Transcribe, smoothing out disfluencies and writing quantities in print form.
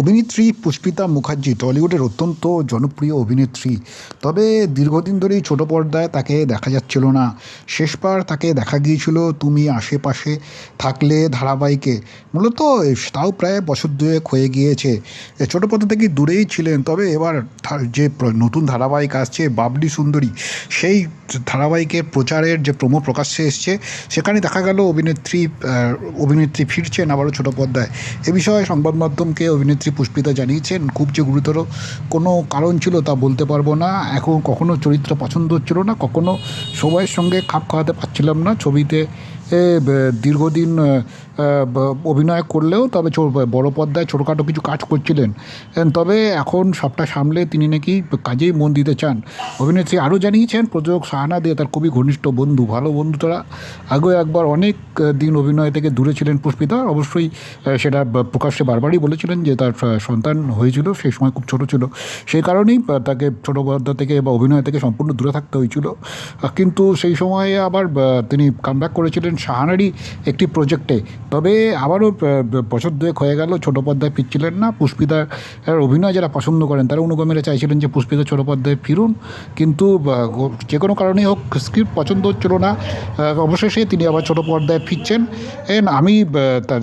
অভিনেত্রী পুষ্পিতা মুখার্জি টলিউডের অত্যন্ত জনপ্রিয় অভিনেত্রী। তবে দীর্ঘদিন ধরেই ছোট পর্দায় তাকে দেখা যাচ্ছিল না। শেষবার তাকে দেখা গিয়েছিল তুমি আশেপাশে থাকলে ধারাবাহিকে। মূলত তাও প্রায় বছর দুয়েক হয়ে গিয়েছে। ছোট পর্দা থেকে দূরেই ছিলেন, তবে এবার যে নতুন ধারাবাহিক আসছে বাবলি সুন্দরী, সেই ধারাবাহিকের প্রচারের যে প্রোমো প্রকাশ্যে এসছে, সেখানে দেখা গেল অভিনেত্রী ফিরছেন আবারও ছোট পর্দায়। এ বিষয়ে সংবাদ মাধ্যমকে অভিনেত্রী পুষ্পিতা জানিয়েছেন, খুব যে গুরুতর কোনো কারণ ছিল তা বলতে পারবো না। এখন কখনো চরিত্র পছন্দ হচ্ছিল না, কখনো সময়ের সঙ্গে খাপ খাওয়াতে পারছিলাম না। ছবিতে দীর্ঘদিন অভিনয় করলেও তবে বড় পর্দায় ছোটোখাটো কিছু কাজ করছিলেন। তবে এখন সবটা সামলে তিনি নাকি কাজেই মন দিতে চান। অভিনেত্রী আরও জানিয়েছেন, প্রযোজক শাহানা দে তার খুবই ঘনিষ্ঠ বন্ধু, ভালো বন্ধু তারা। আগেও একবার অনেক দিন অভিনয় থেকে দূরে ছিলেন পুষ্পিতা। অবশ্যই সেটা প্রকাশ্যে বারবারই বলেছিলেন যে তার সন্তান হয়েছিল, সেই সময় খুব ছোট ছিল, সেই কারণেই তাকে ছোটো পর্দা থেকে বা অভিনয় থেকে সম্পূর্ণ দূরে থাকতে হয়েছিল। কিন্তু সেই সময়ে আবার তিনি কামব্যাক করেছিলেন শাহানারই একটি প্রজেক্টে। তবে আবারও বছর দুয়েক হয়ে গেল ছোটো পর্দায় ফিরছিলেন না। পুষ্পিতার অভিনয় যারা পছন্দ করেন তারা অনুগামীরা চাইছিলেন যে পুষ্পিতা ছোটো পর্দায় ফিরুন, কিন্তু যে কোনো কারণেই হোক স্ক্রিপ্ট পছন্দ হচ্ছিল না। অবশেষে তিনি আবার ছোটো পর্দায় ফিরছেন। আমি তার